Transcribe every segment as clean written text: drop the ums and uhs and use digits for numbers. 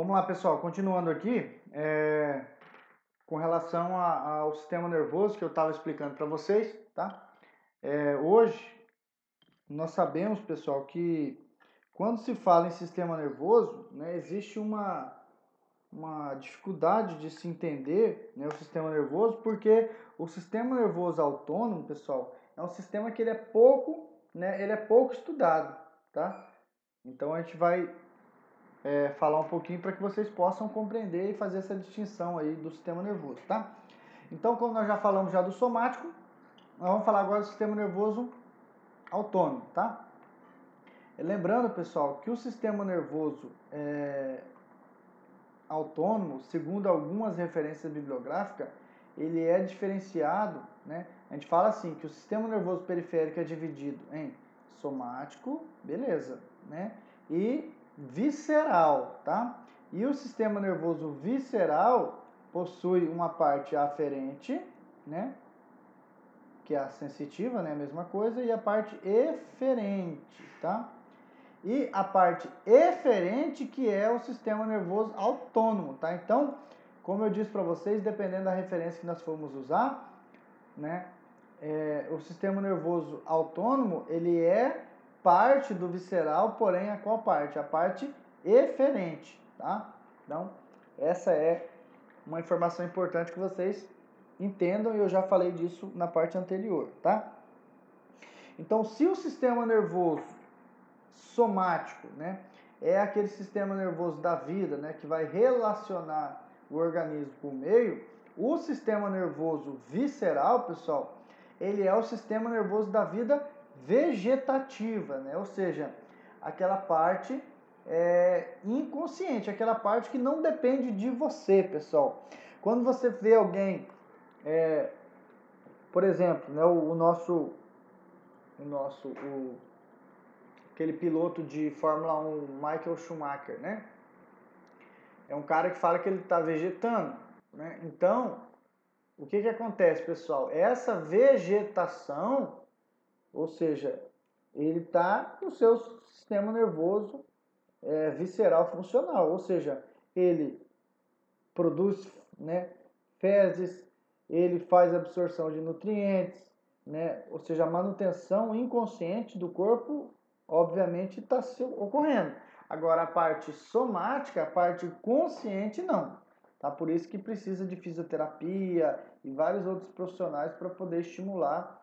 Vamos lá, pessoal, continuando aqui, com relação ao sistema nervoso que eu estava explicando para vocês, tá? Hoje, nós sabemos, pessoal, que quando se fala em sistema nervoso, né, existe uma dificuldade de se entender, né, o sistema nervoso, porque o sistema nervoso autônomo, pessoal, é um sistema que ele é pouco estudado, tá? Então a gente vai falar um pouquinho para que vocês possam compreender e fazer essa distinção aí do sistema nervoso, tá? Então, como nós já falamos do somático, nós vamos falar agora do sistema nervoso autônomo, tá? Lembrando, pessoal, que o sistema nervoso autônomo, segundo algumas referências bibliográficas, ele é diferenciado, né? A gente fala assim, que o sistema nervoso periférico é dividido em somático, beleza, né? E visceral, tá? E o sistema nervoso visceral possui uma parte aferente, né? Que é a sensitiva, né? A mesma coisa, e a parte eferente, tá? E a parte eferente, que é o sistema nervoso autônomo, tá? Então, como eu disse para vocês, dependendo da referência que nós formos usar, né? O sistema nervoso autônomo, ele é parte do visceral, porém a qual parte? A parte eferente, tá? Então, essa é uma informação importante que vocês entendam, e eu já falei disso na parte anterior, tá? Então, se o sistema nervoso somático, né, é aquele sistema nervoso da vida, né, que vai relacionar o organismo com o meio, o sistema nervoso visceral, pessoal, ele é o sistema nervoso da vida vegetativa, né, ou seja, aquela parte inconsciente, aquela parte que não depende de você, pessoal. Quando você vê alguém, por exemplo, né, aquele piloto de Fórmula 1, Michael Schumacher, né? É um cara que fala que ele está vegetando, né? Então, o que acontece, pessoal? Essa vegetação, ou seja, ele está no seu sistema nervoso visceral funcional, ou seja, ele produz, né, fezes, ele faz absorção de nutrientes, né? Ou seja, a manutenção inconsciente do corpo, obviamente, está ocorrendo. Agora, a parte somática, a parte consciente, não. Tá? Por isso que precisa de fisioterapia e vários outros profissionais para poder estimular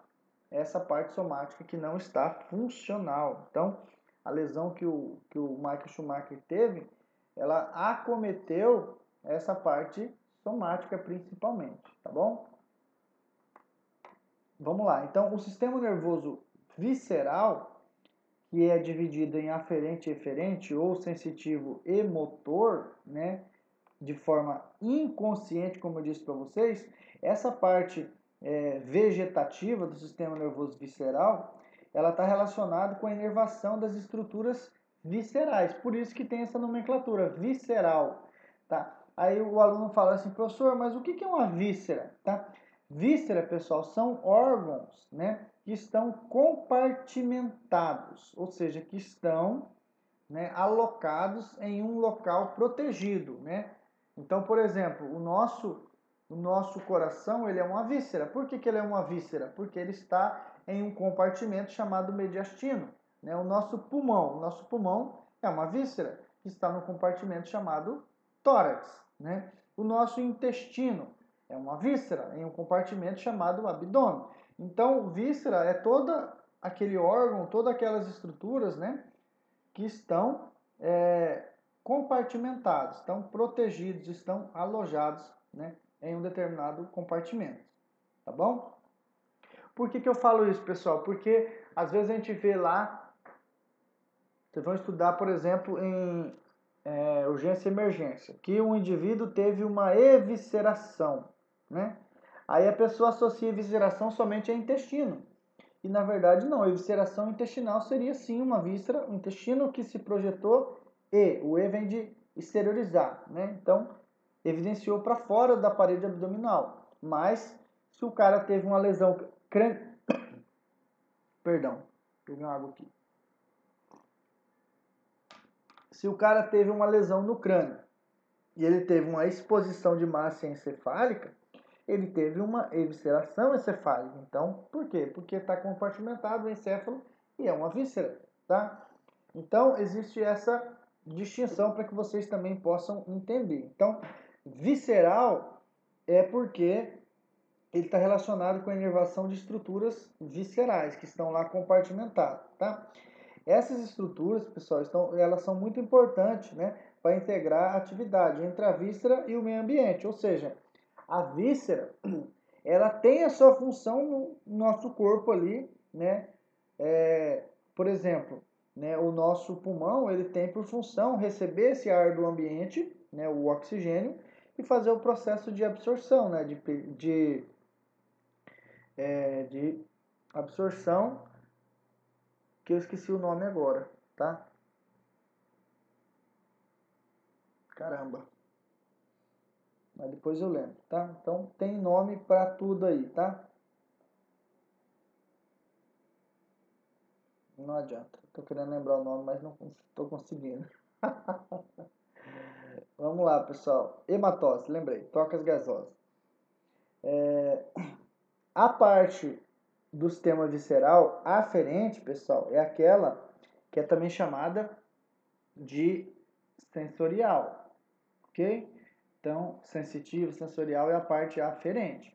essa parte somática que não está funcional. Então, a lesão que o Michael Schumacher teve, ela acometeu essa parte somática principalmente, tá bom? Vamos lá. Então, o sistema nervoso visceral, que é dividido em aferente e eferente, ou sensitivo e motor, né, de forma inconsciente, como eu disse para vocês, essa parte vegetativa do sistema nervoso visceral, ela está relacionada com a inervação das estruturas viscerais. Por isso que tem essa nomenclatura, visceral, tá? Aí o aluno fala assim, professor, mas o que é uma víscera, tá? Víscera, pessoal, são órgãos, né, que estão compartimentados, ou seja, que estão, né, alocados em um local protegido, né? Então, por exemplo, o nosso coração, ele é uma víscera. Por que ele é uma víscera? Porque ele está em um compartimento chamado mediastino, né? O nosso pulmão é uma víscera que está no compartimento chamado tórax, né? O nosso intestino é uma víscera em um compartimento chamado abdômen. Então, víscera é todo aquele órgão, todas aquelas estruturas, né, que estão compartimentados, estão protegidos, estão alojados, né, em um determinado compartimento, tá bom? Por que eu falo isso, pessoal? Porque às vezes a gente vê lá, vocês vão estudar, por exemplo, em urgência e emergência, que um indivíduo teve uma evisceração, né? Aí a pessoa associa evisceração somente a intestino. E na verdade não, a evisceração intestinal seria sim uma víscera, um intestino que se projetou o E vem de exteriorizar, né? Então, evidenciou para fora da parede abdominal. Mas, se o cara teve uma lesão Perdão, peguei uma água aqui. Se o cara teve uma lesão no crânio, e ele teve uma exposição de massa encefálica, ele teve uma evisceração encefálica. Então, por quê? Porque está compartimentado o encéfalo e é uma víscera, tá? Então, existe essa distinção para que vocês também possam entender. Então, visceral é porque ele está relacionado com a inervação de estruturas viscerais, que estão lá compartimentadas, tá? Essas estruturas, pessoal, elas são muito importantes, né, para integrar a atividade entre a víscera e o meio ambiente. Ou seja, a víscera, ela tem a sua função no nosso corpo ali, né? Por exemplo, né, o nosso pulmão, ele tem por função receber esse ar do ambiente, né, o oxigênio, e fazer o processo de absorção, né, de absorção, que eu esqueci o nome agora, tá? Caramba. Mas depois eu lembro, tá? Então tem nome para tudo aí, tá? Não adianta. Tô querendo lembrar o nome, mas não estou conseguindo. Vamos lá, pessoal. Hematose, lembrei. Trocas gasosas. A parte do sistema visceral aferente, pessoal, é aquela que é também chamada de sensorial, ok? Então, sensitivo, sensorial é a parte aferente.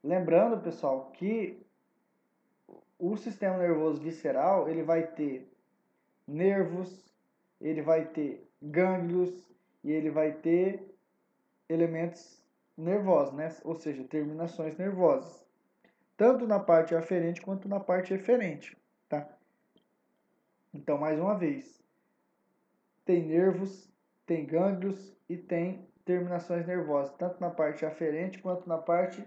Lembrando, pessoal, que o sistema nervoso visceral, ele vai ter nervos, ele vai ter gânglios e ele vai ter elementos nervosos, né? Ou seja, terminações nervosas. Tanto na parte aferente quanto na parte eferente, tá? Então, mais uma vez, tem nervos, tem gânglios e tem terminações nervosas, tanto na parte aferente quanto na parte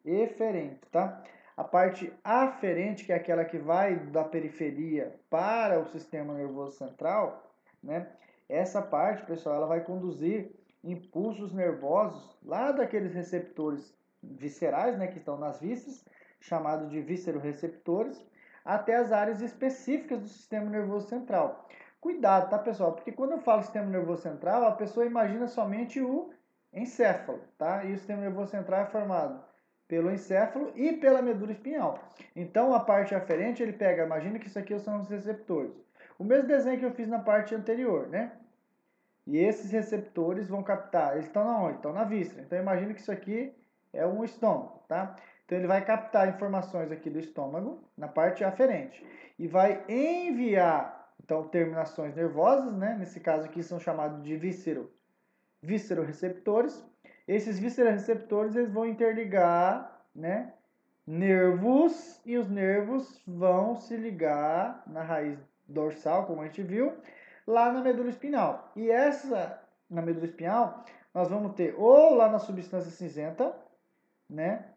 eferente, tá? A parte aferente, que é aquela que vai da periferia para o sistema nervoso central, né? Essa parte, pessoal, ela vai conduzir impulsos nervosos lá daqueles receptores viscerais, né, que estão nas vísceras, chamados de vísceroreceptores, até as áreas específicas do sistema nervoso central. Cuidado, tá, pessoal? Porque quando eu falo sistema nervoso central, a pessoa imagina somente o encéfalo, tá? E o sistema nervoso central é formado pelo encéfalo e pela medula espinhal. Então, a parte aferente, ele pega, imagina que isso aqui são os receptores. O mesmo desenho que eu fiz na parte anterior, né? E esses receptores vão captar, eles estão na onde? Estão na víscera. Então, imagina que isso aqui é um estômago, tá? Então, ele vai captar informações aqui do estômago, na parte aferente, e vai enviar, então, terminações nervosas, né? Nesse caso aqui são chamados de vísceroreceptores. Esses vísceroreceptores, eles vão interligar, né, nervos, e os nervos vão se ligar na raiz dorsal, como a gente viu, lá na medula espinhal. E essa, na medula espinhal, nós vamos ter ou lá na substância cinzenta, né,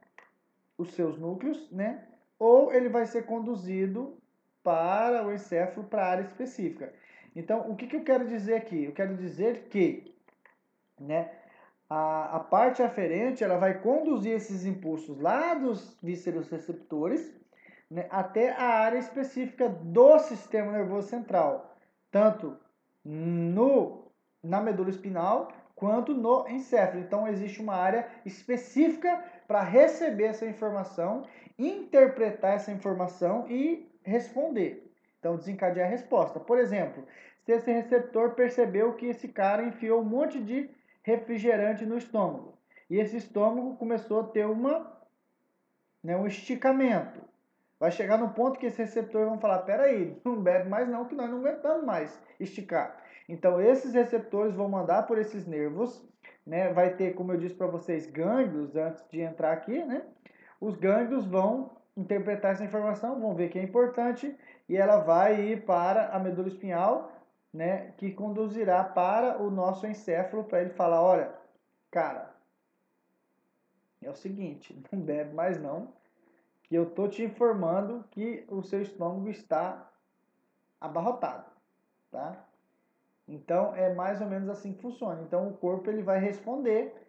os seus núcleos, né, ou ele vai ser conduzido para o encéfalo, para a área específica. Então, o que eu quero dizer aqui? Eu quero dizer que, né, a parte aferente, ela vai conduzir esses impulsos lá dos vísceros receptores, né, até a área específica do sistema nervoso central, tanto na medula espinal quanto no encéfalo. Então existe uma área específica para receber essa informação, interpretar essa informação e responder. Então desencadear a resposta. Por exemplo, se esse receptor percebeu que esse cara enfiou um monte de refrigerante no estômago e esse estômago começou a ter um esticamento. Vai chegar no ponto que esses receptores vão falar, peraí, não bebe mais não, que nós não aguentamos mais esticar. Então, esses receptores vão mandar por esses nervos, né? Vai ter, como eu disse para vocês, gânglios antes de entrar aqui, né? Os gânglios vão interpretar essa informação, vão ver que é importante e ela vai ir para a medula espinhal, né? Que conduzirá para o nosso encéfalo para ele falar, olha, cara, é o seguinte, não bebe mais não, que eu tô te informando que o seu estômago está abarrotado, tá? Então é mais ou menos assim que funciona. Então o corpo ele vai responder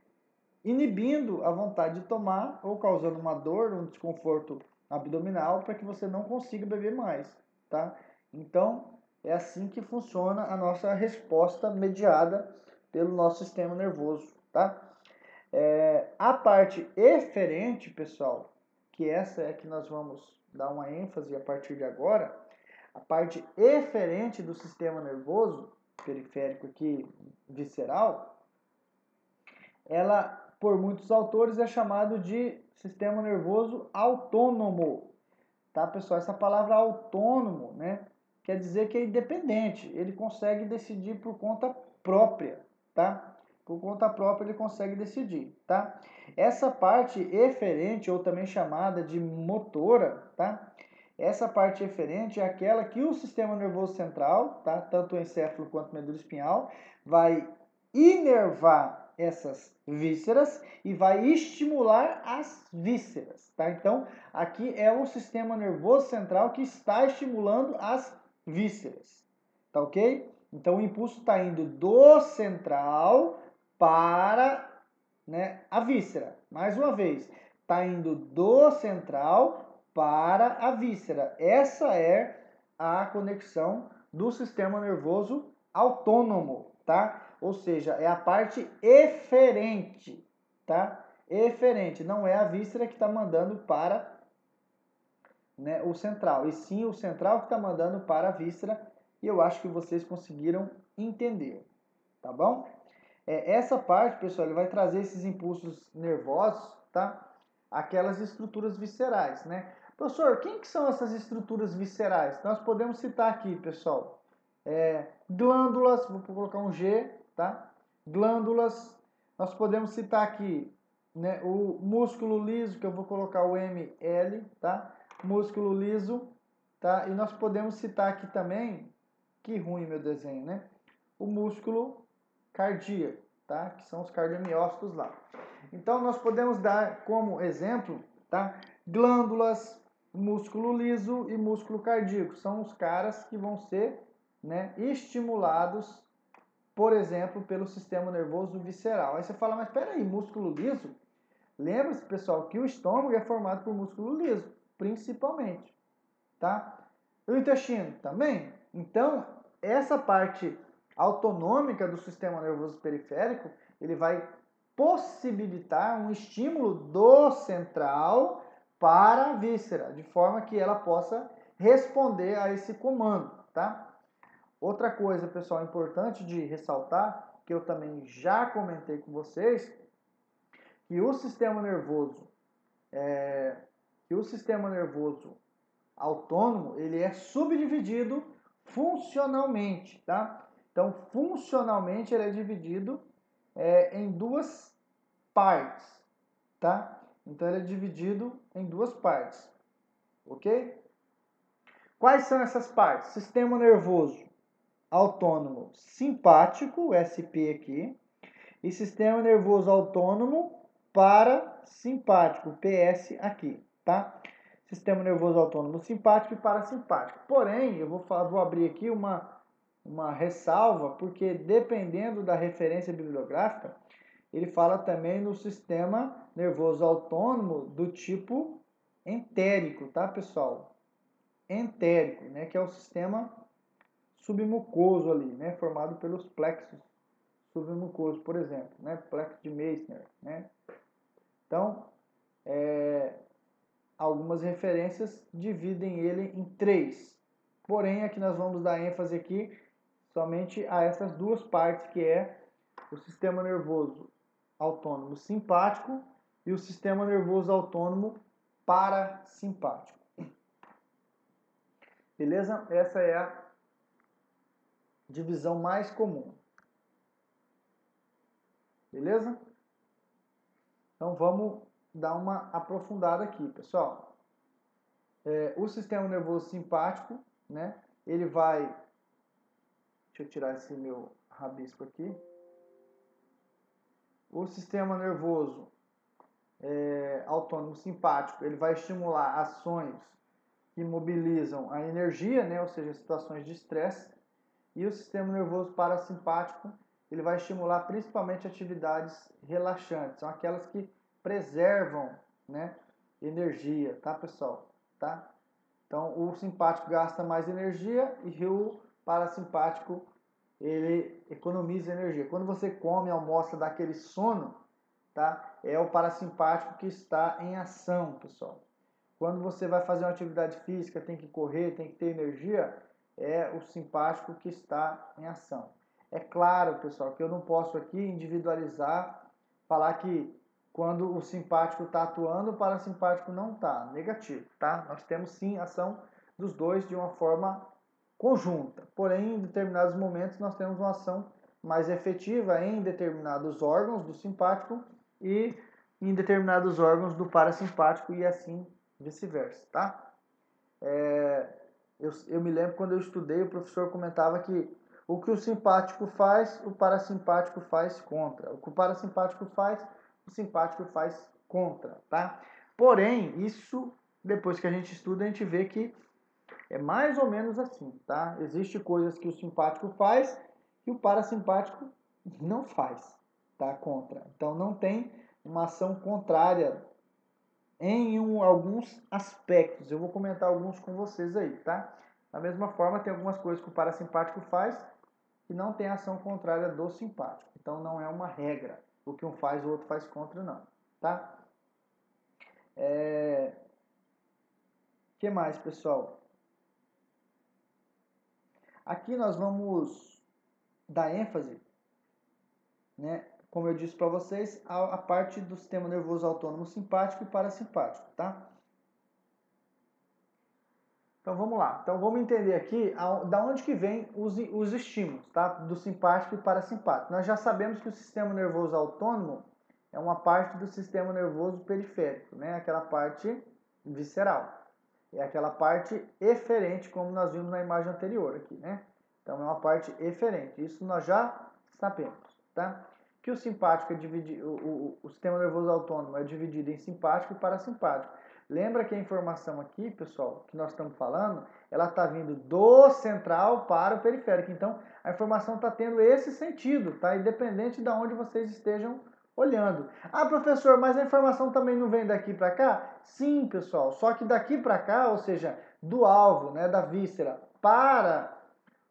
inibindo a vontade de tomar ou causando uma dor, um desconforto abdominal para que você não consiga beber mais, tá? Então é assim que funciona a nossa resposta mediada pelo nosso sistema nervoso, tá? A parte eferente, pessoal, que essa é que nós vamos dar uma ênfase a partir de agora, a parte eferente do sistema nervoso periférico aqui, visceral, ela, por muitos autores, é chamado de sistema nervoso autônomo, tá, pessoal? Essa palavra autônomo, né, quer dizer que é independente, ele consegue decidir por conta própria, tá? Por conta própria ele consegue decidir, tá? Essa parte eferente, ou também chamada de motora, tá? Essa parte eferente é aquela que o sistema nervoso central, tá? Tanto o encéfalo quanto o medula espinhal, vai inervar essas vísceras e vai estimular as vísceras, tá? Então, aqui é o sistema nervoso central que está estimulando as vísceras, tá ok? Então, o impulso está indo do central para, né, a víscera. Mais uma vez, está indo do central para a víscera. Essa é a conexão do sistema nervoso autônomo, tá? Ou seja, é a parte eferente, tá? Eferente, não é a víscera que está mandando para, né, o central, e sim o central que está mandando para a víscera, e eu acho que vocês conseguiram entender, tá bom? Essa parte, pessoal, ele vai trazer esses impulsos nervosos, tá? Aquelas estruturas viscerais, né? Professor, quem que são essas estruturas viscerais? Nós podemos citar aqui, pessoal, glândulas, vou colocar um G, tá? Glândulas, nós podemos citar aqui, né, o músculo liso, que eu vou colocar o ML, tá? Músculo liso, tá? E nós podemos citar aqui também, que ruim meu desenho, né? O músculo cardíaco, tá? Que são os cardiomiócitos lá. Então, nós podemos dar como exemplo, tá? Glândulas, músculo liso e músculo cardíaco. São os caras que vão ser, né, estimulados, por exemplo, pelo sistema nervoso visceral. Aí você fala, mas espera aí, músculo liso? Lembra-se, pessoal, que o estômago é formado por músculo liso, principalmente, tá? E o intestino também. Então, essa parte autonômica do sistema nervoso periférico, ele vai possibilitar um estímulo do central para a víscera, de forma que ela possa responder a esse comando, tá? Outra coisa, pessoal, importante de ressaltar, que eu também já comentei com vocês, que o sistema nervoso, autônomo, ele é subdividido funcionalmente, tá? Então, funcionalmente ele é dividido em duas partes, tá? Então, ele é dividido em duas partes, ok? Quais são essas partes? Sistema nervoso autônomo simpático, SP aqui, e sistema nervoso autônomo parasimpático, PS aqui, tá? Sistema nervoso autônomo simpático e parasimpático. Porém, eu vou abrir aqui uma ressalva, porque dependendo da referência bibliográfica, ele fala também no sistema nervoso autônomo do tipo entérico, tá, pessoal? Entérico, né, que é o sistema submucoso ali, né, formado pelos plexos submucosos, por exemplo, né, plexo de Meissner, né? Então, algumas referências dividem ele em três. Porém, aqui nós vamos dar ênfase aqui somente a essas duas partes, que é o sistema nervoso autônomo simpático e o sistema nervoso autônomo parasimpático. Beleza? Essa é a divisão mais comum. Beleza? Então vamos dar uma aprofundada aqui, pessoal. O sistema nervoso simpático, né? Ele vai... Deixa eu tirar esse meu rabisco aqui. O sistema nervoso autônomo simpático, ele vai estimular ações que mobilizam a energia, né? Ou seja, situações de estresse. E o sistema nervoso parasimpático, ele vai estimular principalmente atividades relaxantes. São aquelas que preservam, né, energia, tá, pessoal? Tá? Então, o simpático gasta mais energia e o parasimpático ele economiza energia. Quando você come, almoça, dá aquele sono, tá? É o parasimpático que está em ação, pessoal. Quando você vai fazer uma atividade física, tem que correr, tem que ter energia, é o simpático que está em ação. É claro, pessoal, que eu não posso aqui individualizar, falar que quando o simpático está atuando, o parasimpático não está. Negativo, tá? Nós temos sim ação dos dois de uma forma conjunta. Porém, em determinados momentos, nós temos uma ação mais efetiva em determinados órgãos do simpático e em determinados órgãos do parasimpático e assim vice-versa, tá? Eu me lembro quando eu estudei, o professor comentava que o que o simpático faz, o parasimpático faz contra. O que o parasimpático faz, o simpático faz contra, tá? Porém, isso, depois que a gente estuda, a gente vê que é mais ou menos assim, tá? Existem coisas que o simpático faz e o parasimpático não faz, tá? Contra. Então, não tem uma ação contrária em alguns aspectos. Eu vou comentar alguns com vocês aí, tá? Da mesma forma, tem algumas coisas que o parasimpático faz que não tem ação contrária do simpático. Então, não é uma regra. O que um faz, o outro faz contra, não, tá? Que mais, pessoal? Aqui nós vamos dar ênfase, né? Como eu disse para vocês, a parte do sistema nervoso autônomo simpático e parasimpático, tá? Então vamos lá. Então vamos entender aqui da onde que vem os estímulos, tá? Do simpático e parasimpático. Nós já sabemos que o sistema nervoso autônomo é uma parte do sistema nervoso periférico, né? Aquela parte visceral. É aquela parte eferente, como nós vimos na imagem anterior aqui, né? Então é uma parte eferente. Isso nós já sabemos, tá? Que o simpático é dividido, o sistema nervoso autônomo é dividido em simpático e parasimpático. Lembra que a informação aqui, pessoal, que nós estamos falando, ela está vindo do central para o periférico. Então, a informação está tendo esse sentido, tá? Independente de onde vocês estejam olhando. Ah, professor, mas a informação também não vem daqui para cá? Sim, pessoal. Só que daqui para cá, ou seja, do alvo, né, da víscera para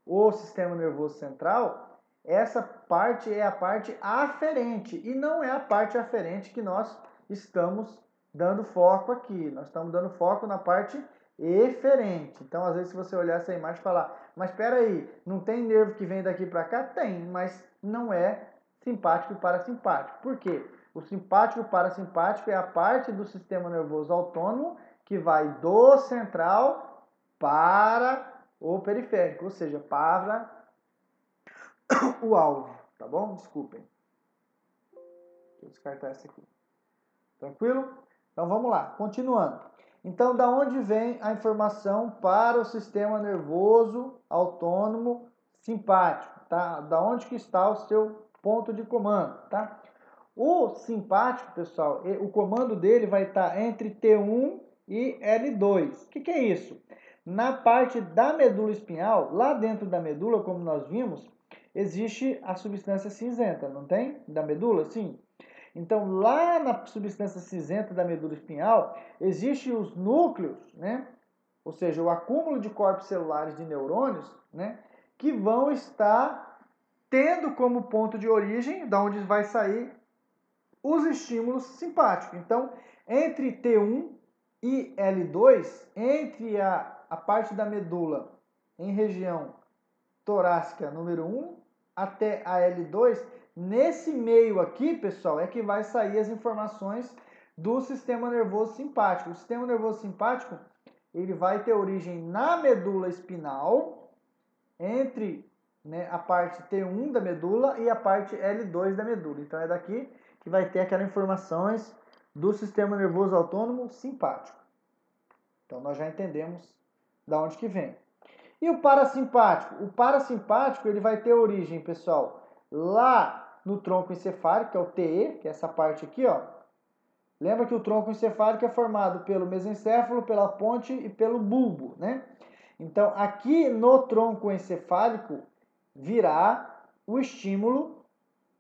o sistema nervoso central, essa parte é a parte aferente e não é a parte aferente que nós estamos dando foco aqui. Nós estamos dando foco na parte eferente. Então, às vezes, se você olhar essa imagem e falar, mas espera aí, não tem nervo que vem daqui para cá? Tem, mas não é simpático e parasimpático. Por quê? O simpático e parasimpático é a parte do sistema nervoso autônomo que vai do central para o periférico, ou seja, para o alvo, tá bom? Desculpem. Deixa eu descartar essa aqui. Tranquilo? Então vamos lá, continuando. Então, da onde vem a informação para o sistema nervoso autônomo simpático, tá? Da onde que está o seu ponto de comando, tá? O simpático, pessoal, o comando dele vai estar entre T1 e L2. O que é isso? Na parte da medula espinhal, lá dentro da medula, como nós vimos, existe a substância cinzenta, não tem? Da medula, sim. Então, lá na substância cinzenta da medula espinhal, existem os núcleos, né? Ou seja, o acúmulo de corpos celulares de neurônios, né? Que vão estar tendo como ponto de origem, da onde vai sair os estímulos simpáticos. Então, entre T1 e L2, entre a parte da medula em região torácica número 1 até a L2, nesse meio aqui, pessoal, é que vai sair as informações do sistema nervoso simpático. O sistema nervoso simpático, ele vai ter origem na medula espinal, entre, né, a parte T1 da medula e a parte L2 da medula. Então é daqui que vai ter aquelas informações do sistema nervoso autônomo simpático. Então nós já entendemos da onde que vem. E o parasimpático? O parasimpático ele vai ter origem, pessoal, lá no tronco encefálico, que é o TE, que é essa parte aqui, ó. Lembra que o tronco encefálico é formado pelo mesencéfalo, pela ponte e pelo bulbo, né? Então, aqui no tronco encefálico virá o estímulo,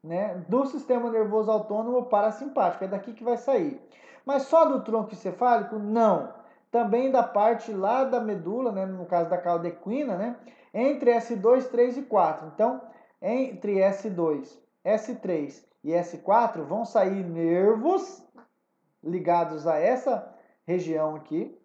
né, do sistema nervoso autônomo parasimpático. É daqui que vai sair. Mas só do tronco encefálico? Não. Também da parte lá da medula, né, no caso da cauda equina, né, entre S2, 3 e 4. Então, entre S2, S3 e S4 vão sair nervos ligados a essa região aqui.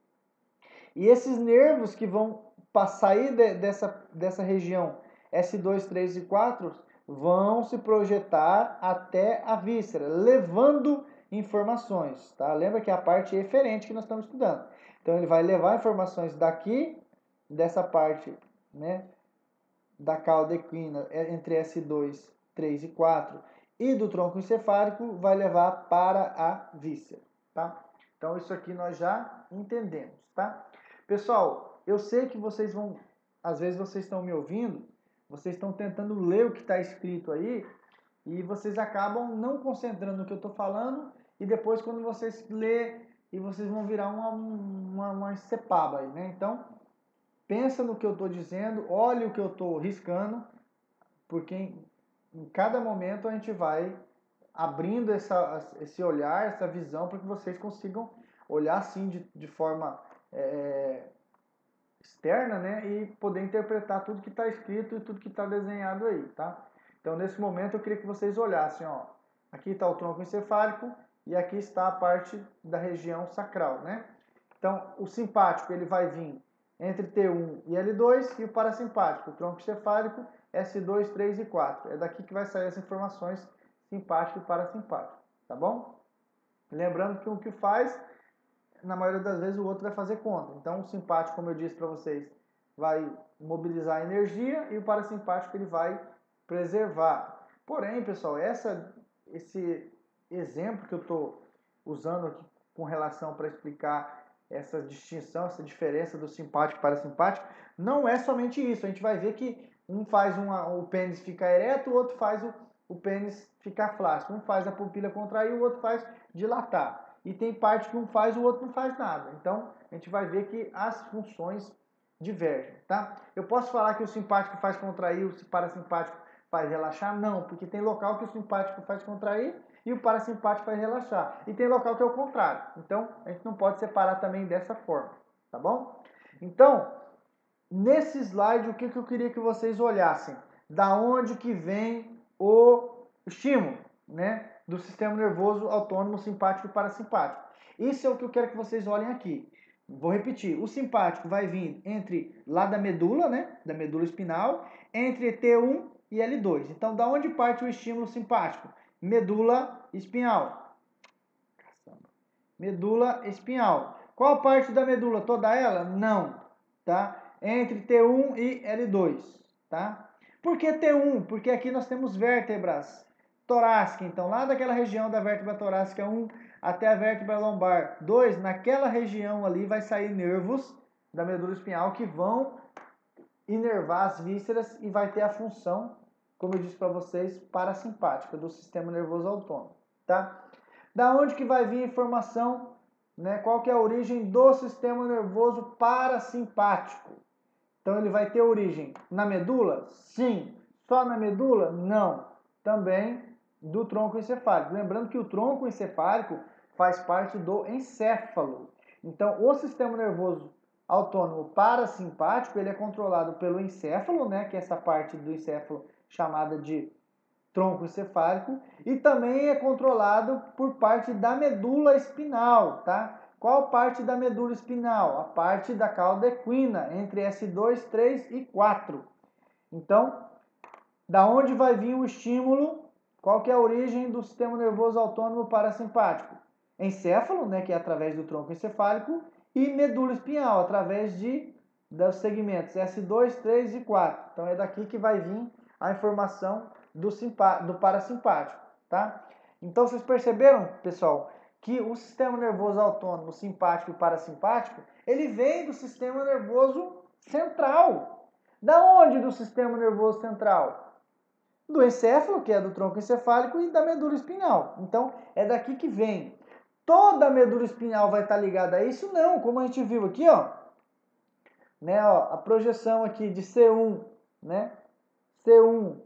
E esses nervos que vão sair dessa região S2, 3 e 4 vão se projetar até a víscera, levando informações, tá? Lembra que é a parte eferente que nós estamos estudando. Então ele vai levar informações daqui, dessa parte, né, da cauda equina entre S2, 3 e 4 e do tronco encefálico, vai levar para a víscera, tá? Então isso aqui nós já entendemos, tá? Pessoal, eu sei que vocês vão, às vezes vocês estão me ouvindo, vocês estão tentando ler o que está escrito aí e vocês acabam não concentrando no que eu estou falando e depois quando vocês lê e vocês vão virar uma cepaba aí, né? Então, pensa no que eu estou dizendo, olhe o que eu estou riscando, porque em cada momento a gente vai abrindo esse olhar, essa visão, para que vocês consigam olhar assim de forma externa, né, e poder interpretar tudo que está escrito e tudo que está desenhado aí, tá? Então, nesse momento, eu queria que vocês olhassem, ó, aqui está o tronco encefálico e aqui está a parte da região sacral, né? Então, o simpático, ele vai vir entre T1 e L2 e o parasimpático, o tronco encefálico, S2, 3 e 4. É daqui que vai sair as informações simpático e parasimpático, tá bom? Lembrando que um que faz, na maioria das vezes o outro vai fazer conta. Então o simpático, como eu disse para vocês, vai mobilizar a energia e o parasimpático ele vai preservar. Porém, pessoal, esse exemplo que eu estou usando aqui com relação para explicar essa distinção, essa diferença do simpático e parasimpático, não é somente isso. A gente vai ver que um faz o pênis ficar ereto, o outro faz o pênis ficar flácido. Um faz a pupila contrair, o outro faz dilatar. E tem parte que um faz, o outro não faz nada. Então, a gente vai ver que as funções divergem, tá? Eu posso falar que o simpático faz contrair, o parasimpático faz relaxar? Não, porque tem local que o simpático faz contrair e o parasimpático faz relaxar. E tem local que é o contrário. Então, a gente não pode separar também dessa forma, tá bom? Então, nesse slide, o que eu queria que vocês olhassem? Da onde que vem o estímulo, né? Do sistema nervoso autônomo simpático e parasimpático. Isso é o que eu quero que vocês olhem aqui. Vou repetir. O simpático vai vir lá da medula, né? Da medula espinal, entre T1 e L2. Então, da onde parte o estímulo simpático? Medula espinhal. Medula espinhal. Qual parte da medula? Toda ela? Não, tá? Entre T1 e L2, tá? Por que T1? Porque aqui nós temos vértebras torácica, então lá daquela região da vértebra torácica 1 até a vértebra lombar 2, naquela região ali vai sair nervos da medula espinhal que vão inervar as vísceras e vai ter a função, como eu disse para vocês, parasimpática do sistema nervoso autônomo, tá? Da onde que vai vir a informação, né? Qual que é a origem do sistema nervoso parasimpático? Então ele vai ter origem na medula? Sim. Só na medula? Não. Também do tronco encefálico. Lembrando que o tronco encefálico faz parte do encéfalo. Então, o sistema nervoso autônomo parasimpático, ele é controlado pelo encéfalo, né, que é essa parte do encéfalo chamada de tronco encefálico, e também é controlado por parte da medula espinal, tá? Qual parte da medula espinal? A parte da cauda equina, entre S2, 3 e 4. Então, da onde vai vir o estímulo? Qual que é a origem do sistema nervoso autônomo parasimpático? Encéfalo, né, que é através do tronco encefálico, e medula espinhal, através dos segmentos S2, 3 e 4. Então é daqui que vai vir a informação do parasimpático, tá? Então vocês perceberam, pessoal, que o sistema nervoso autônomo, simpático e parasimpático, ele vem do sistema nervoso central. Da onde do sistema nervoso central? Do encéfalo, que é do tronco encefálico, e da medula espinhal. Então, é daqui que vem. Toda a medula espinhal vai estar ligada a isso? Não, como a gente viu aqui, ó, né, ó, a projeção aqui de C1, né, C1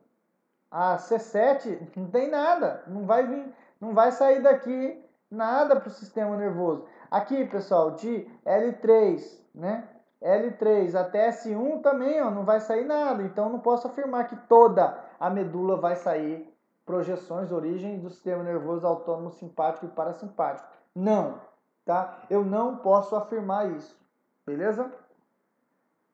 a C7, não tem nada, não vai vir, não vai sair daqui nada para o sistema nervoso. Aqui, pessoal, de L3, né, L3 até S1 também, ó, não vai sair nada. Então, não posso afirmar que toda a medula vai sair projeções, origem do sistema nervoso autônomo simpático e parasimpático. Não, tá? Eu não posso afirmar isso, beleza?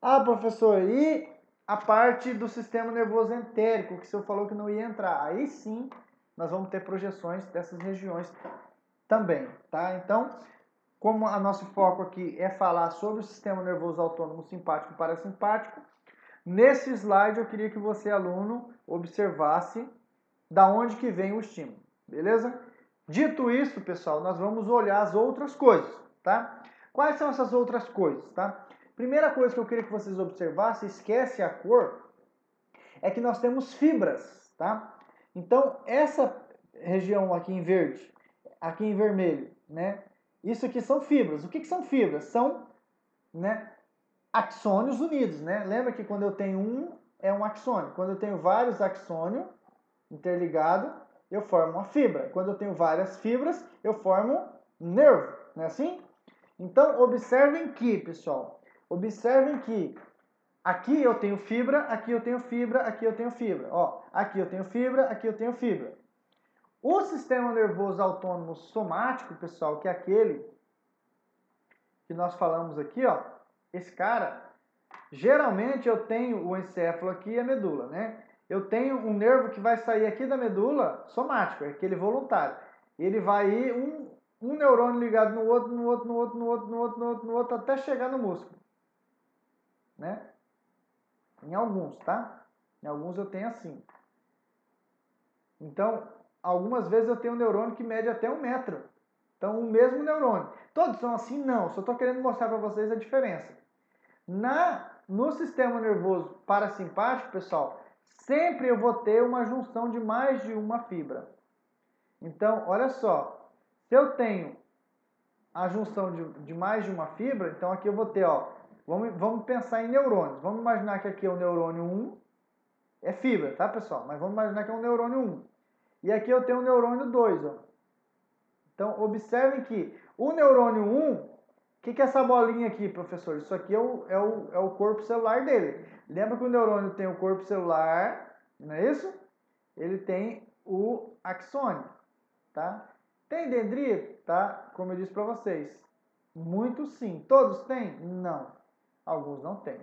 Ah, professor, e a parte do sistema nervoso entérico, que o senhor falou que não ia entrar? Aí sim, nós vamos ter projeções dessas regiões também, tá? Então, como o nosso foco aqui é falar sobre o sistema nervoso autônomo simpático e parasimpático, nesse slide eu queria que você, aluno, observasse da onde que vem o estímulo, beleza? Dito isso, pessoal, nós vamos olhar as outras coisas, tá? Quais são essas outras coisas, tá? Primeira coisa que eu queria que vocês observassem, esquece a cor, é que nós temos fibras, tá? Então, essa região aqui em verde, aqui em vermelho, né? Isso aqui são fibras. O que são fibras? São, né, axônios unidos, né? Lembra que quando eu tenho um, é um axônio. Quando eu tenho vários axônios interligados, eu formo uma fibra. Quando eu tenho várias fibras, eu formo um nervo, não é assim? Então, observem que, pessoal, observem que aqui eu tenho fibra, aqui eu tenho fibra, aqui eu tenho fibra. Ó, aqui eu tenho fibra, aqui eu tenho fibra. O sistema nervoso autônomo somático, pessoal, que é aquele que nós falamos aqui, ó, esse cara, geralmente eu tenho o encéfalo aqui e a medula, né? Eu tenho um nervo que vai sair aqui da medula somático, é aquele voluntário. Ele vai ir um neurônio ligado no outro, no outro, no outro, no outro, no outro, no outro, no outro, até chegar no músculo, né? Em alguns, tá? Em alguns eu tenho assim. Então, algumas vezes eu tenho um neurônio que mede até 1 metro. Então, o mesmo neurônio. Todos são assim? Não. Só estou querendo mostrar para vocês a diferença. No sistema nervoso parasimpático, pessoal, sempre eu vou ter uma junção de mais de uma fibra. Então, olha só. Se eu tenho a junção de mais de uma fibra, então aqui eu vou ter, ó, vamos pensar em neurônios. Vamos imaginar que aqui é o neurônio 1, é fibra, tá, pessoal? Mas vamos imaginar que é um neurônio 1. E aqui eu tenho o neurônio 2, ó. Então, observem que o neurônio 1, o que é essa bolinha aqui, professor? Isso aqui é o corpo celular dele. Lembra que o neurônio tem o corpo celular, não é isso? Ele tem o axônio, tá? Tem dendrito, tá? Como eu disse para vocês. Muitos sim. Todos têm? Não. Alguns não têm.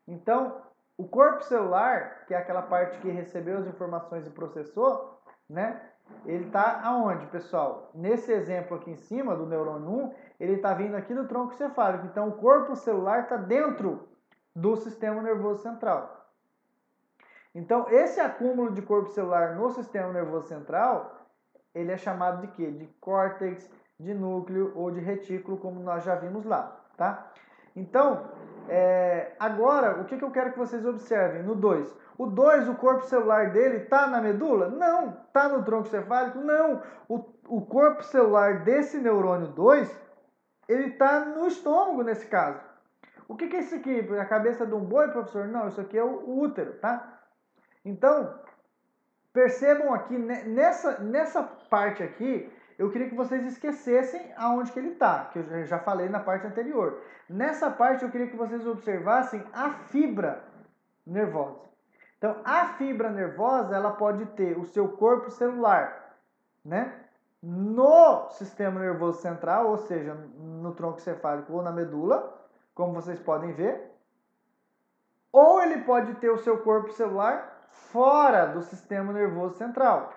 Então, o corpo celular, que é aquela parte que recebeu as informações e processou, né? Ele está aonde, pessoal? Nesse exemplo aqui em cima, do neurônio 1, ele está vindo aqui do tronco cefálico. Então, o corpo celular está dentro do sistema nervoso central. Então, esse acúmulo de corpo celular no sistema nervoso central, ele é chamado de quê? De córtex, de núcleo ou de retículo, como nós já vimos lá, tá? Então, agora, o que eu quero que vocês observem no 2? O 2, o corpo celular dele está na medula? Não. Está no tronco cefálico? Não. O corpo celular desse neurônio 2, ele está no estômago nesse caso. O que é isso aqui? A cabeça de um boi, professor? Não, isso aqui é o útero, tá? Então, percebam aqui, nessa parte aqui, eu queria que vocês esquecessem aonde que ele está, que eu já falei na parte anterior. Nessa parte eu queria que vocês observassem a fibra nervosa. Então, a fibra nervosa, ela pode ter o seu corpo celular, né, no sistema nervoso central, ou seja, no tronco cefálico ou na medula, como vocês podem ver. Ou ele pode ter o seu corpo celular fora do sistema nervoso central,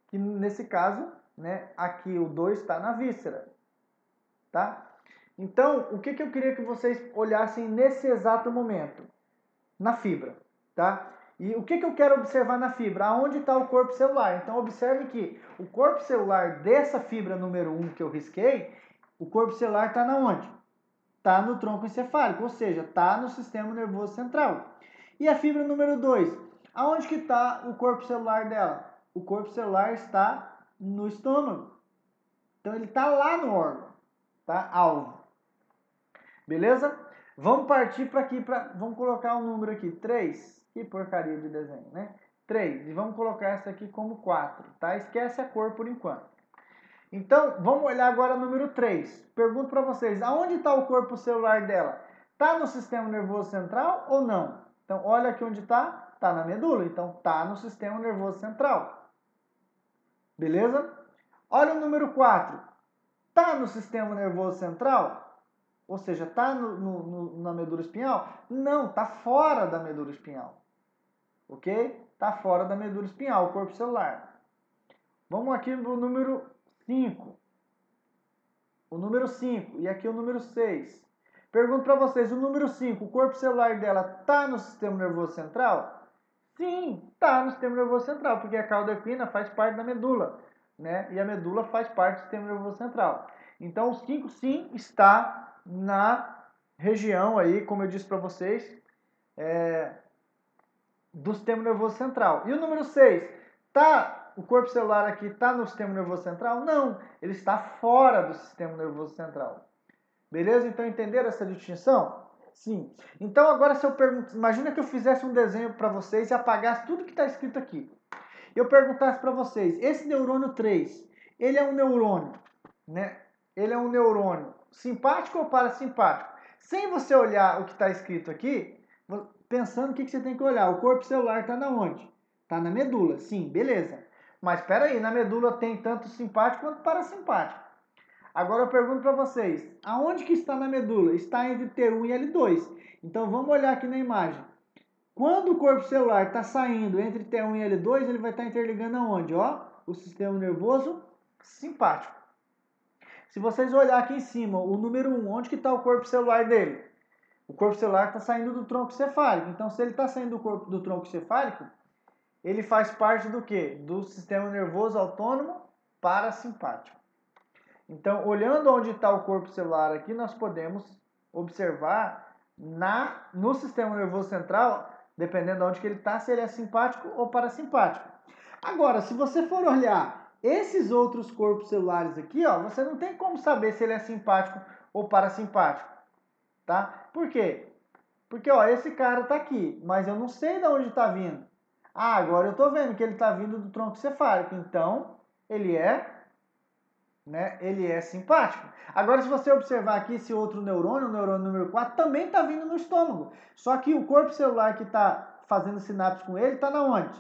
que nesse caso, né, aqui o 2 está na víscera, tá? Então, o que eu queria que vocês olhassem nesse exato momento? Na fibra, tá? E o que eu quero observar na fibra? Aonde está o corpo celular? Então, observe que o corpo celular dessa fibra número 1 que eu risquei, o corpo celular está na onde? Está no tronco encefálico, ou seja, está no sistema nervoso central. E a fibra número 2? Aonde que está o corpo celular dela? O corpo celular está no estômago. Então, ele está lá no órgão, tá? Alvo. Beleza? Vamos partir para aqui, vamos colocar um número aqui, 3. Que porcaria de desenho, né? 3. E vamos colocar essa aqui como 4, tá? Esquece a cor por enquanto. Então, vamos olhar agora o número 3. Pergunto para vocês, aonde está o corpo celular dela? Está no sistema nervoso central ou não? Então, olha aqui onde está. Está na medula. Então, está no sistema nervoso central. Beleza? Olha o número 4. Está no sistema nervoso central? Ou seja, está na medula espinhal? Não, está fora da medula espinhal. Ok? Está fora da medula espinhal, o corpo celular. Vamos aqui no número 5. O número 5 e aqui o número 6. Pergunto para vocês, o número 5, o corpo celular dela está no sistema nervoso central? Sim, está no sistema nervoso central, porque a cauda equina faz parte da medula, né? E a medula faz parte do sistema nervoso central. Então, o 5 sim está na região aí, como eu disse para vocês, do sistema nervoso central. E o número 6, o corpo celular aqui está no sistema nervoso central? Não, ele está fora do sistema nervoso central. Beleza? Então entenderam essa distinção? Sim. Então agora se eu pergunto, imagina que eu fizesse um desenho para vocês e apagasse tudo que está escrito aqui. Eu perguntasse para vocês, esse neurônio 3, ele é um neurônio, né? Ele é um neurônio simpático ou parasimpático? Sem você olhar o que está escrito aqui, pensando o que você tem que olhar. O corpo celular está na onde? Está na medula. Sim, beleza. Mas espera aí, na medula tem tanto simpático quanto parasimpático. Agora eu pergunto para vocês, aonde que está na medula? Está entre T1 e L2. Então vamos olhar aqui na imagem. Quando o corpo celular está saindo entre T1 e L2, ele vai estar interligando aonde? Ó, o sistema nervoso simpático. Se vocês olharem aqui em cima, o número 1, onde que está o corpo celular dele? O corpo celular está saindo do tronco cefálico. Então, se ele está saindo do tronco cefálico, ele faz parte do quê? Do sistema nervoso autônomo parasimpático. Então, olhando onde está o corpo celular aqui, nós podemos observar no sistema nervoso central, dependendo de onde que ele está, se ele é simpático ou parasimpático. Agora, se você for olhar esses outros corpos celulares aqui, ó, você não tem como saber se ele é simpático ou parasimpático. Tá? Por quê? Porque ó, esse cara está aqui, mas eu não sei de onde está vindo. Ah, agora eu estou vendo que ele está vindo do tronco cefálico, então ele é simpático. Agora, se você observar aqui esse outro neurônio, o neurônio número 4, também está vindo no estômago. Só que o corpo celular que está fazendo sinapse com ele está na onde?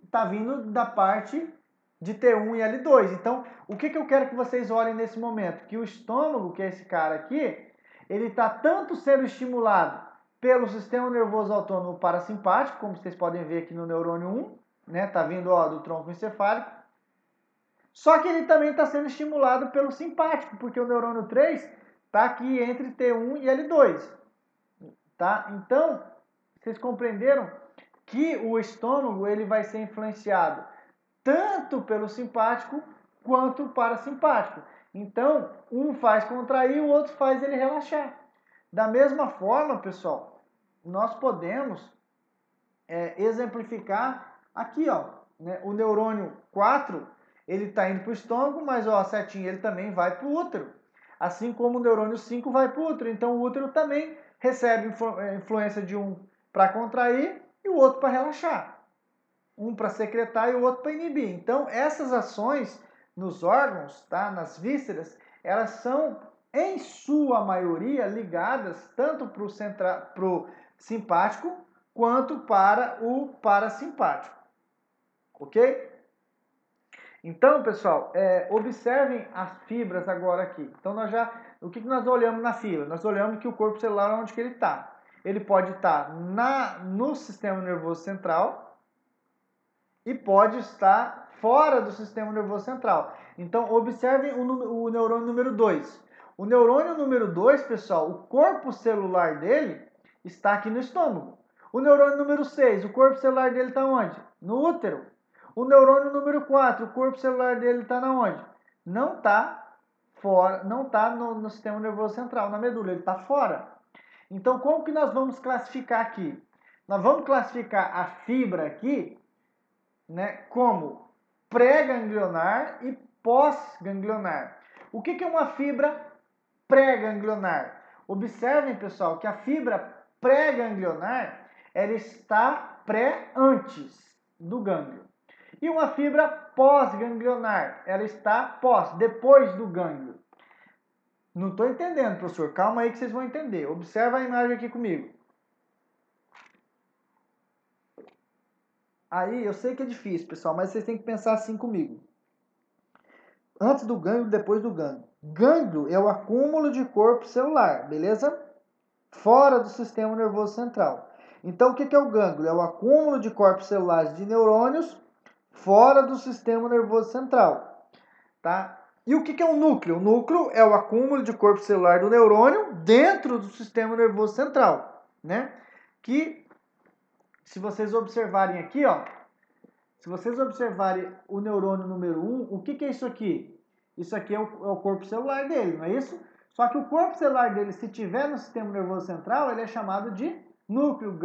Está vindo da parte de T1 e L2. Então, o que eu quero que vocês olhem nesse momento? Que o estômago, que é esse cara aqui, ele está tanto sendo estimulado pelo sistema nervoso autônomo parasimpático, como vocês podem ver aqui no neurônio 1, né? Está vindo ó, do tronco encefálico. Só que ele também está sendo estimulado pelo simpático, porque o neurônio 3 está aqui entre T1 e L2. Tá? Então, vocês compreenderam que o estômago ele vai ser influenciado tanto pelo simpático quanto parasimpático. Então, um faz contrair, o outro faz ele relaxar. Da mesma forma, pessoal, nós podemos exemplificar aqui, ó, né? O neurônio 4, ele está indo para o estômago, mas ó, a setinha ele também vai para o útero. Assim como o neurônio 5 vai para o útero. Então o útero também recebe influência de um para contrair e o outro para relaxar. Um para secretar e o outro para inibir. Então essas ações nos órgãos, tá? Nas vísceras, elas são, em sua maioria, ligadas tanto para o simpático quanto para o parasimpático. Ok? Então, pessoal, observem as fibras agora aqui. Então, o que nós olhamos na fibra? Nós olhamos que o corpo celular, onde que ele está. Ele pode estar no sistema nervoso central e pode estar fora do sistema nervoso central. Então, observem o neurônio número 2. O neurônio número 2, pessoal, o corpo celular dele está aqui no estômago. O neurônio número 6, o corpo celular dele está onde? No útero. O neurônio número 4, o corpo celular dele está na onde? Não está fora, não está no sistema nervoso central, na medula, ele está fora. Então, como que nós vamos classificar aqui? Nós vamos classificar a fibra aqui, né, como pré-ganglionar e pós-ganglionar. O que é uma fibra pré-ganglionar? Observem, pessoal, que a fibra pré-ganglionar ela está antes do gânglio. E uma fibra pós-ganglionar, ela está depois do gânglio. Não estou entendendo, professor. Calma aí que vocês vão entender. Observa a imagem aqui comigo. Aí, eu sei que é difícil, pessoal, mas vocês têm que pensar assim comigo. Antes do gânglio, depois do gânglio. Gânglio é o acúmulo de corpo celular, beleza? Fora do sistema nervoso central. Então, o que é o gânglio? É o acúmulo de corpos celulares de neurônios fora do sistema nervoso central, tá? E o que é o núcleo? O núcleo é o acúmulo de corpo celular do neurônio dentro do sistema nervoso central, né? Que, se vocês observarem aqui, ó, se vocês observarem o neurônio número 1, o que é isso aqui? Isso aqui é o corpo celular dele, não é isso? Só que o corpo celular dele, se tiver no sistema nervoso central, ele é chamado de núcleo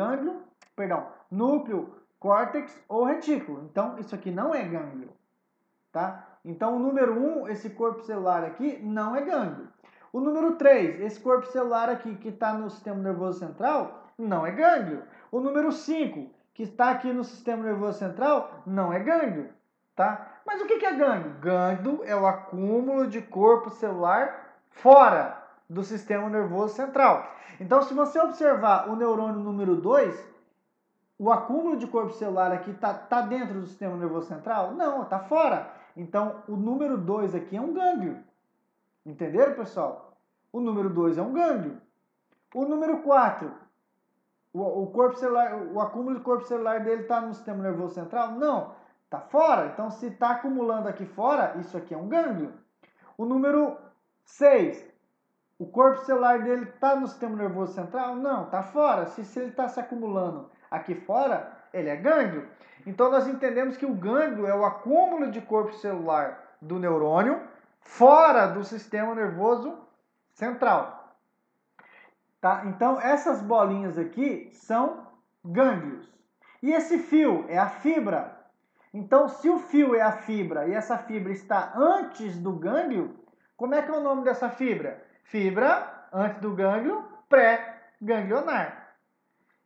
córtex ou retículo. Então, isso aqui não é gânglio, tá? Então, o número 1, esse corpo celular aqui, não é gânglio. O número 3, esse corpo celular aqui que está no sistema nervoso central, não é gânglio. O número 5, que está aqui no sistema nervoso central, não é gânglio, tá? Mas o que é gânglio? Gânglio é o acúmulo de corpo celular fora do sistema nervoso central. Então, se você observar o neurônio número 2, o acúmulo de corpo celular aqui tá dentro do sistema nervoso central? Não, está fora. Então, o número 2 aqui é um gânglio. Entenderam, pessoal? O número 2 é um gânglio. O número 4, o corpo celular, o acúmulo de corpo celular dele está no sistema nervoso central? Não, está fora. Então, se está acumulando aqui fora, isso aqui é um gânglio. O número 6, o corpo celular dele está no sistema nervoso central? Não, está fora. Se ele está se acumulando aqui fora, ele é gânglio. Então, nós entendemos que o gânglio é o acúmulo de corpo celular do neurônio fora do sistema nervoso central. Tá? Então, essas bolinhas aqui são gânglios. E esse fio é a fibra. Então, se o fio é a fibra e essa fibra está antes do gânglio, como é que é o nome dessa fibra? Fibra, antes do gânglio, pré-ganglionar.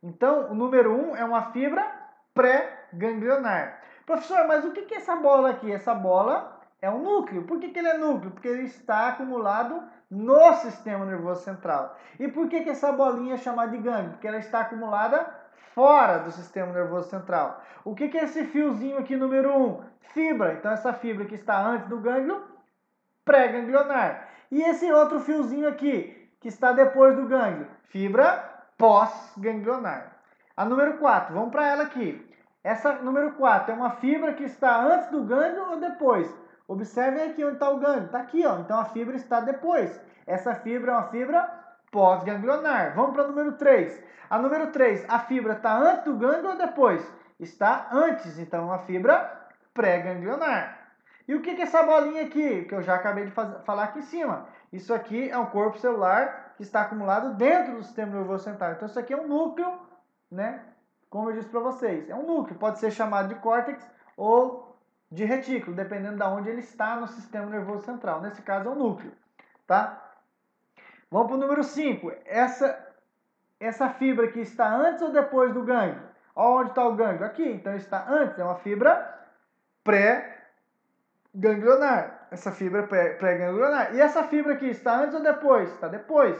Então, o número 1 é uma fibra pré-ganglionar. Professor, mas o que é essa bola aqui? Essa bola é um núcleo. Por que ele é núcleo? Porque ele está acumulado no sistema nervoso central. E por que essa bolinha é chamada de gânglio? Porque ela está acumulada fora do sistema nervoso central. O que é esse fiozinho aqui, número 1? Fibra. Então, essa fibra que está antes do gânglio, pré-ganglionar. E esse outro fiozinho aqui, que está depois do gânglio, fibra pós-ganglionar. A número 4, vamos para ela aqui. Essa número 4 é uma fibra que está antes do gânglio ou depois? Observem aqui onde está o gânglio. Está aqui, ó. Então a fibra está depois. Essa fibra é uma fibra pós-ganglionar. Vamos para a número 3. A número 3, a fibra está antes do gânglio ou depois? Está antes, então é uma fibra pré-ganglionar. E o que é essa bolinha aqui, que eu já acabei de falar aqui em cima? Isso aqui é um corpo celular que está acumulado dentro do sistema nervoso central. Então isso aqui é um núcleo, né? Como eu disse para vocês, é um núcleo. Pode ser chamado de córtex ou de retículo, dependendo de onde ele está no sistema nervoso central. Nesse caso é um núcleo, tá? Vamos para o número 5. Essa fibra aqui está antes ou depois do gânglio? Olha onde está o gânglio. Aqui, então está antes. É uma fibra pré-ganglionar. Essa fibra pré-ganglionar. E essa fibra aqui está antes ou depois? Está depois.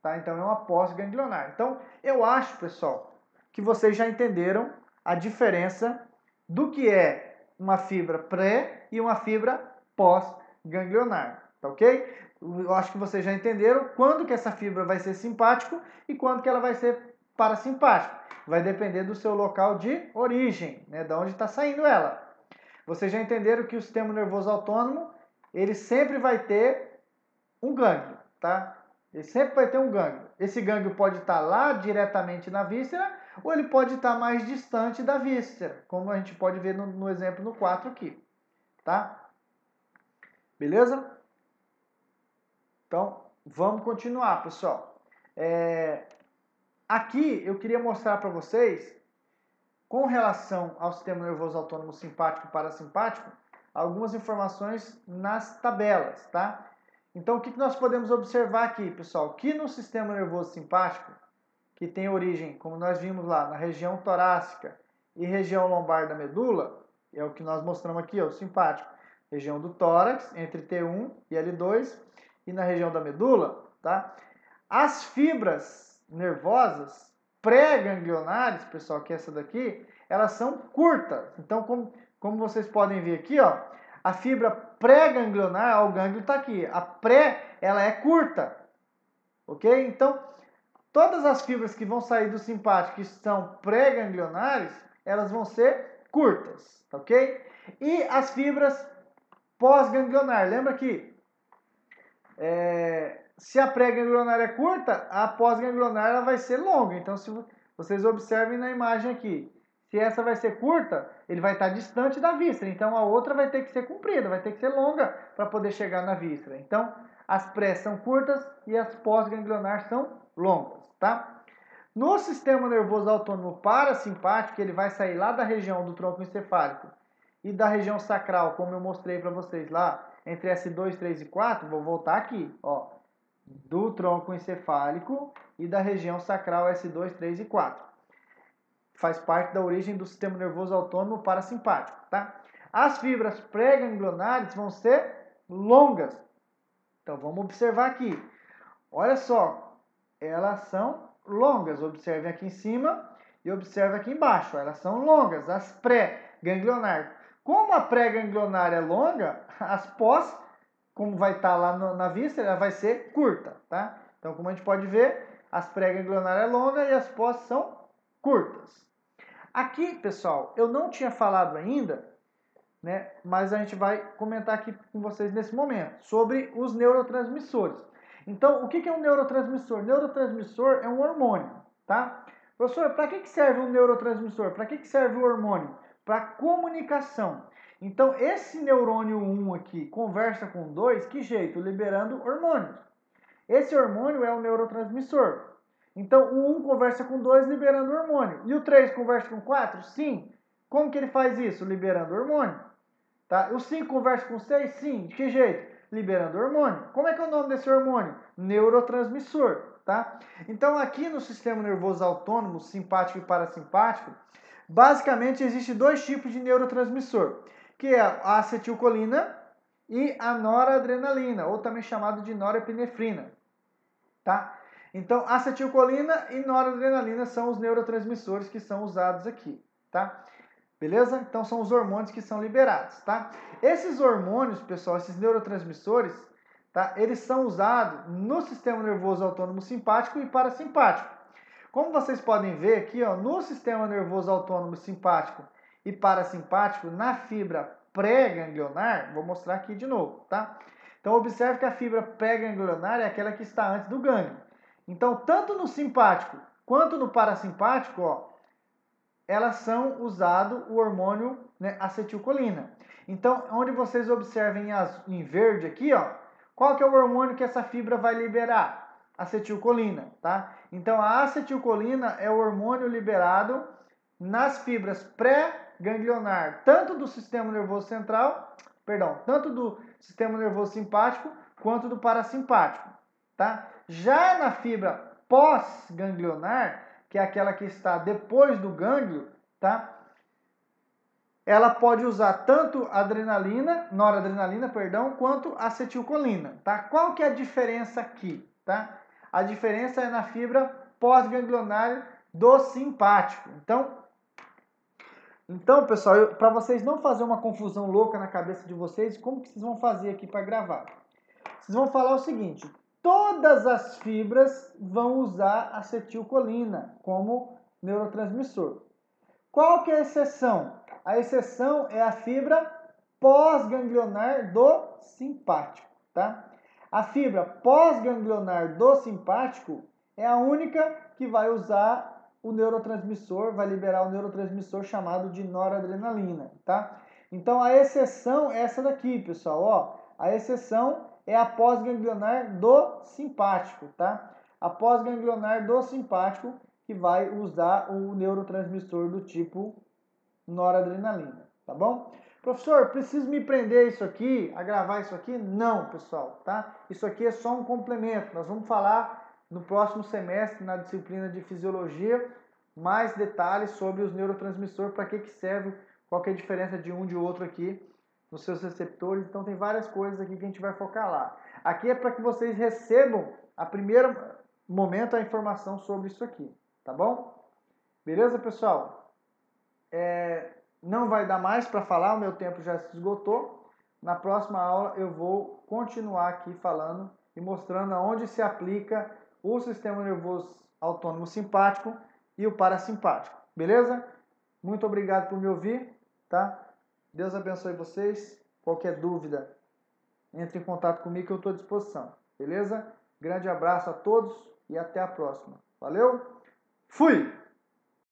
Tá? Então é uma pós-ganglionar. Então eu acho, pessoal, que vocês já entenderam a diferença do que é uma fibra pré e uma fibra pós-ganglionar. Tá ok? Eu acho que vocês já entenderam quando que essa fibra vai ser simpático e quando que ela vai ser parasimpático. Vai depender do seu local de origem, né, de onde está saindo ela. Vocês já entenderam que o sistema nervoso autônomo, ele sempre vai ter um gânglio, tá? Ele sempre vai ter um gânglio. Esse gânglio pode estar lá diretamente na víscera ou ele pode estar mais distante da víscera, como a gente pode ver no exemplo no 4 aqui, tá? Beleza? Então, vamos continuar, pessoal. Aqui eu queria mostrar para vocês, com relação ao sistema nervoso autônomo simpático e parasimpático, algumas informações nas tabelas, tá? Então, o que nós podemos observar aqui, pessoal? Que no sistema nervoso simpático, que tem origem, como nós vimos lá, na região torácica e região lombar da medula, é o que nós mostramos aqui, ó, o simpático. Região do tórax, entre T1 e L2, e na região da medula, tá? As fibras nervosas pré-ganglionares, pessoal, que é essa daqui, elas são curtas. Então, como vocês podem ver aqui, ó, a fibra pré-ganglionar, o gânglio está aqui. A pré, ela é curta, ok? Então, todas as fibras que vão sair do simpático que são pré-ganglionares, elas vão ser curtas, ok? E as fibras pós-ganglionar, lembra que se a pré-ganglionar é curta, a pós-ganglionar ela vai ser longa. Então, se vocês observem na imagem aqui, se essa vai ser curta, ele vai estar distante da víscera. Então, a outra vai ter que ser comprida, vai ter que ser longa para poder chegar na víscera. Então, as pré são curtas e as pós-ganglionar são longas, tá? No sistema nervoso autônomo parasimpático, ele vai sair lá da região do tronco encefálico e da região sacral, como eu mostrei para vocês lá, entre S2, 3 e 4, vou voltar aqui, ó, do tronco encefálico e da região sacral S2, 3 e 4. Faz parte da origem do sistema nervoso autônomo parasimpático, tá? As fibras pré-ganglionares vão ser longas. Então vamos observar aqui. Olha só, elas são longas. Observe aqui em cima e observe aqui embaixo. Elas são longas, as pré-ganglionar. Como a pré-ganglionar é longa, as pós, como vai estar lá na víscera, ela vai ser curta, tá? Então, como a gente pode ver, as pré-ganglionar é longa e as pós são curtas. Aqui, pessoal, eu não tinha falado ainda, né? Mas a gente vai comentar aqui com vocês nesse momento sobre os neurotransmissores. Então, o que é um neurotransmissor? Neurotransmissor é um hormônio, tá? Professor, para que serve um neurotransmissor? Para que serve o hormônio? Para comunicação. Então, esse neurônio 1 aqui conversa com o 2, que jeito? Liberando hormônios. Esse hormônio é o neurotransmissor. Então, o 1 conversa com o 2, liberando hormônio. E o 3 conversa com o 4? Sim. Como que ele faz isso? Liberando hormônio. Tá? O 5 conversa com o 6? Sim. De que jeito? Liberando hormônio. Como é que é o nome desse hormônio? Neurotransmissor. Tá? Então, aqui no sistema nervoso autônomo, simpático e parasimpático, basicamente existe dois tipos de neurotransmissor, que é a acetilcolina e a noradrenalina, ou também chamado de norepinefrina. Tá? Então, acetilcolina e noradrenalina são os neurotransmissores que são usados aqui. Tá? Beleza? Então são os hormônios que são liberados, tá? Esses hormônios, pessoal, esses neurotransmissores, tá? Eles são usados no sistema nervoso autônomo simpático e parasimpático. Como vocês podem ver aqui, ó, no sistema nervoso autônomo simpático e parasimpático, na fibra pré-ganglionar, vou mostrar aqui de novo, tá? Então observe que a fibra pré-ganglionar é aquela que está antes do gânglio. Então, tanto no simpático quanto no parasimpático, ó, elas são usado o hormônio, né, acetilcolina. Então, onde vocês observem em verde aqui, ó, qual que é o hormônio que essa fibra vai liberar? Acetilcolina, tá? Então, a acetilcolina é o hormônio liberado nas fibras pré-ganglionar, tanto do sistema nervoso central, tanto do sistema nervoso simpático quanto do parasimpático, tá? Já na fibra pós-ganglionar, que é aquela que está depois do gânglio, tá? Ela pode usar tanto noradrenalina, quanto acetilcolina, tá? Qual que é a diferença aqui, tá? A diferença é na fibra pós-ganglionar do simpático. Então, pessoal, para vocês não fazer uma confusão louca na cabeça de vocês, como que vocês vão fazer aqui para gravar? Vocês vão falar o seguinte: todas as fibras vão usar acetilcolina como neurotransmissor. Qual que é a exceção? A exceção é a fibra pós-ganglionar do simpático, tá? A fibra pós-ganglionar do simpático é a única que vai usar o neurotransmissor, vai liberar o neurotransmissor chamado de noradrenalina, tá? Então a exceção é essa daqui, pessoal, ó. A exceção é a pós-ganglionar do simpático, tá? A pós-ganglionar do simpático que vai usar o neurotransmissor do tipo noradrenalina, tá bom? Professor, preciso me prender isso aqui, a gravar isso aqui? Não, pessoal, tá? Isso aqui é só um complemento. Nós vamos falar no próximo semestre, na disciplina de fisiologia, mais detalhes sobre os neurotransmissores, para que serve, qual que é a diferença de um de outro aqui, nos seus receptores. Então tem várias coisas aqui que a gente vai focar lá. Aqui é para que vocês recebam a primeiro momento a informação sobre isso aqui, tá bom? Beleza, pessoal? Não vai dar mais para falar, o meu tempo já se esgotou. Na próxima aula eu vou continuar aqui falando e mostrando aonde se aplica o sistema nervoso autônomo simpático e o parasimpático. Beleza? Muito obrigado por me ouvir, tá? Deus abençoe vocês. Qualquer dúvida, entre em contato comigo que eu estou à disposição. Beleza? Grande abraço a todos e até a próxima. Valeu? Fui!